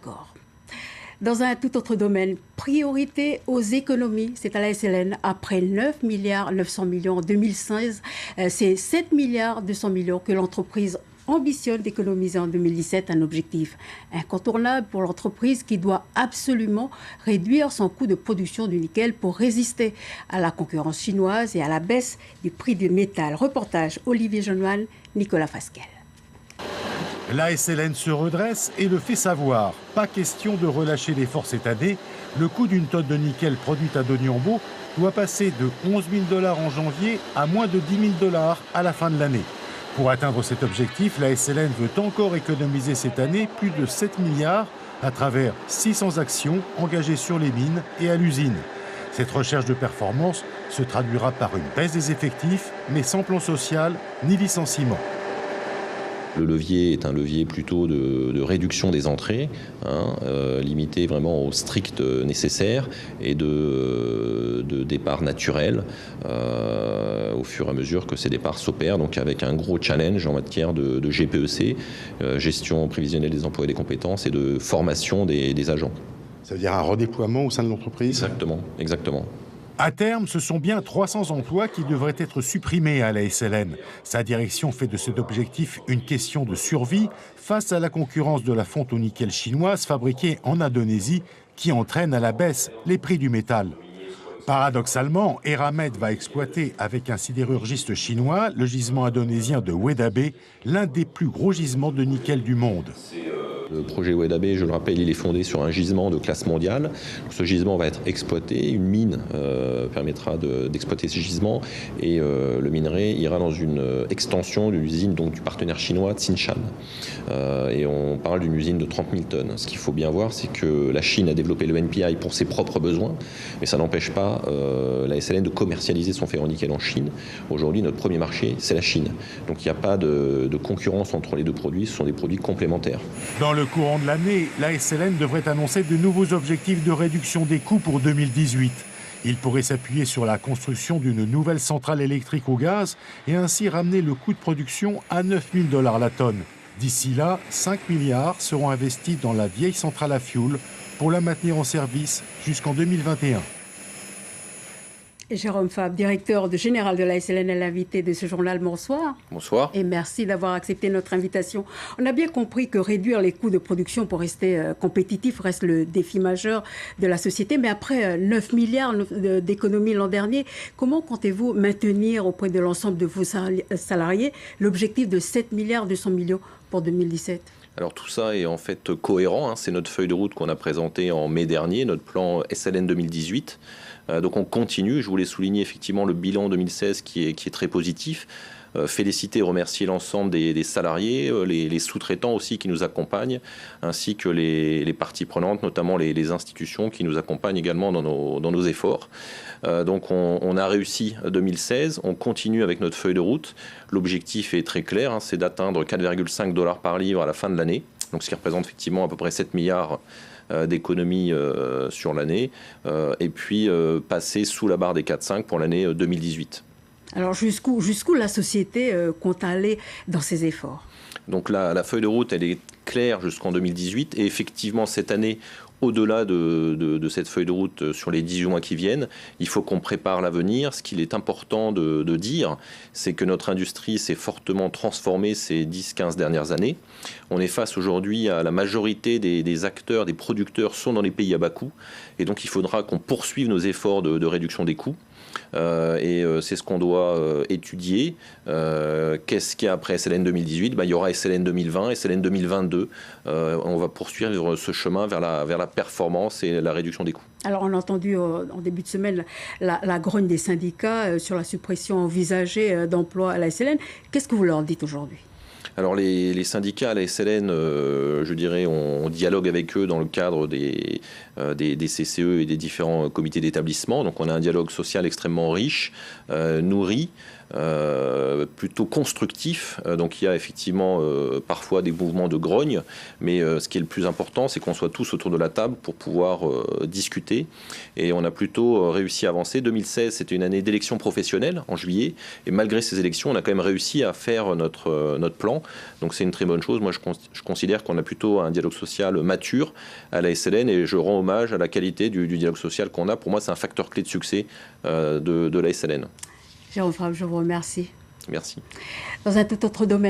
encore. Dans un tout autre domaine, priorité aux économies, c'est à la SLN. Après 9 milliards 900 millions en 2016, c'est 7 milliards 200 millions que l'entreprise ambitionne d'économiser en 2017, un objectif incontournable pour l'entreprise qui doit absolument réduire son coût de production du nickel pour résister à la concurrence chinoise et à la baisse du prix du métal. Reportage Olivier Jenoine, Nicolas Fasquelle. La SLN se redresse et le fait savoir. Pas question de relâcher l'effort cette année. Le coût d'une tonne de nickel produite à Doniambo doit passer de 11 000 $ en janvier à moins de 10 000 $ à la fin de l'année. Pour atteindre cet objectif, la SLN veut encore économiser cette année plus de 7 milliards à travers 600 actions engagées sur les mines et à l'usine. Cette recherche de performance se traduira par une baisse des effectifs, mais sans plan social ni licenciement. Le levier est un levier plutôt de réduction des entrées, limité vraiment au strict nécessaire et de départ naturel au fur et à mesure que ces départs s'opèrent, donc avec un gros challenge en matière de GPEC, gestion prévisionnelle des emplois et des compétences et de formation des agents. Ça veut dire un redéploiement au sein de l'entreprise ? Exactement. À terme, ce sont bien 300 emplois qui devraient être supprimés à la SLN. Sa direction fait de cet objectif une question de survie face à la concurrence de la fonte au nickel chinoise fabriquée en Indonésie qui entraîne à la baisse les prix du métal. Paradoxalement, Eramet va exploiter avec un sidérurgiste chinois le gisement indonésien de Weda Bay, l'un des plus gros gisements de nickel du monde. Le projet Weda Bay, je le rappelle, il est fondé sur un gisement de classe mondiale. Ce gisement va être exploité, une mine permettra d'exploiter ce gisement et le minerai ira dans une extension de l'usine donc, du partenaire chinois Tsingshan. Et on parle d'une usine de 30 000 tonnes. Ce qu'il faut bien voir, c'est que la Chine a développé le NPI pour ses propres besoins, mais ça n'empêche pas la SLN de commercialiser son ferro-nickel en Chine. Aujourd'hui, notre premier marché, c'est la Chine. Donc il n'y a pas de concurrence entre les deux produits, ce sont des produits complémentaires. Dans le courant de l'année, la SLN devrait annoncer de nouveaux objectifs de réduction des coûts pour 2018. Il pourrait s'appuyer sur la construction d'une nouvelle centrale électrique au gaz et ainsi ramener le coût de production à 9 000 $ la tonne. D'ici là, 5 milliards seront investis dans la vieille centrale à fioul pour la maintenir en service jusqu'en 2021. Jérôme Fabre, directeur général de la SLN, est l'invité de ce journal. Bonsoir. Bonsoir. Et merci d'avoir accepté notre invitation. On a bien compris que réduire les coûts de production pour rester compétitif reste le défi majeur de la société. Mais après 9 milliards d'économies l'an dernier, comment comptez-vous maintenir auprès de l'ensemble de vos salariés l'objectif de 7 milliards 200 millions pour 2017 ? Alors tout ça est en fait cohérent, c'est notre feuille de route qu'on a présentée en mai dernier, notre plan SLN 2018. Donc on continue, je voulais souligner effectivement le bilan 2016 qui est très positif. Féliciter et remercier l'ensemble des salariés, les sous-traitants aussi qui nous accompagnent, ainsi que les parties prenantes, notamment les institutions qui nous accompagnent également dans nos efforts. Donc on a réussi 2016, on continue avec notre feuille de route. L'objectif est très clair, c'est d'atteindre 4,5 $ par livre à la fin de l'année, donc ce qui représente effectivement à peu près 7 milliards d'économies sur l'année, et puis passer sous la barre des 4,5 pour l'année 2018. Alors jusqu'où la société compte aller dans ses efforts ? Donc la feuille de route, elle est claire jusqu'en 2018. Et effectivement, cette année, au-delà de cette feuille de route sur les 18 mois qui viennent, il faut qu'on prépare l'avenir. Ce qu'il est important de dire, c'est que notre industrie s'est fortement transformée ces 10-15 dernières années. On est face aujourd'hui à la majorité des acteurs, des producteurs sont dans les pays à bas coût. Et donc il faudra qu'on poursuive nos efforts de réduction des coûts. Et c'est ce qu'on doit étudier. Qu'est-ce qu'il y a après SLN 2018 ? Il y aura SLN 2020, SLN 2022. On va poursuivre ce chemin vers la performance et la réduction des coûts. Alors on a entendu en début de semaine la grogne des syndicats sur la suppression envisagée d'emplois à la SLN. Qu'est-ce que vous leur dites aujourd'hui ? Alors les syndicats à la SLN, je dirais, on dialogue avec eux dans le cadre des CCE et des différents comités d'établissement. Donc on a un dialogue social extrêmement riche, nourri. plutôt constructif. Donc il y a effectivement parfois des mouvements de grogne, mais ce qui est le plus important, c'est qu'on soit tous autour de la table pour pouvoir discuter. Et on a plutôt réussi à avancer. 2016, c'était une année d'élections professionnelles en juillet, et malgré ces élections, on a quand même réussi à faire notre plan. Donc c'est une très bonne chose. Moi, je considère qu'on a plutôt un dialogue social mature à la SLN, et je rends hommage à la qualité du dialogue social qu'on a. Pour moi, c'est un facteur clé de succès de la SLN. Jérôme Frappe, je vous remercie. Merci. Dans un tout autre domaine.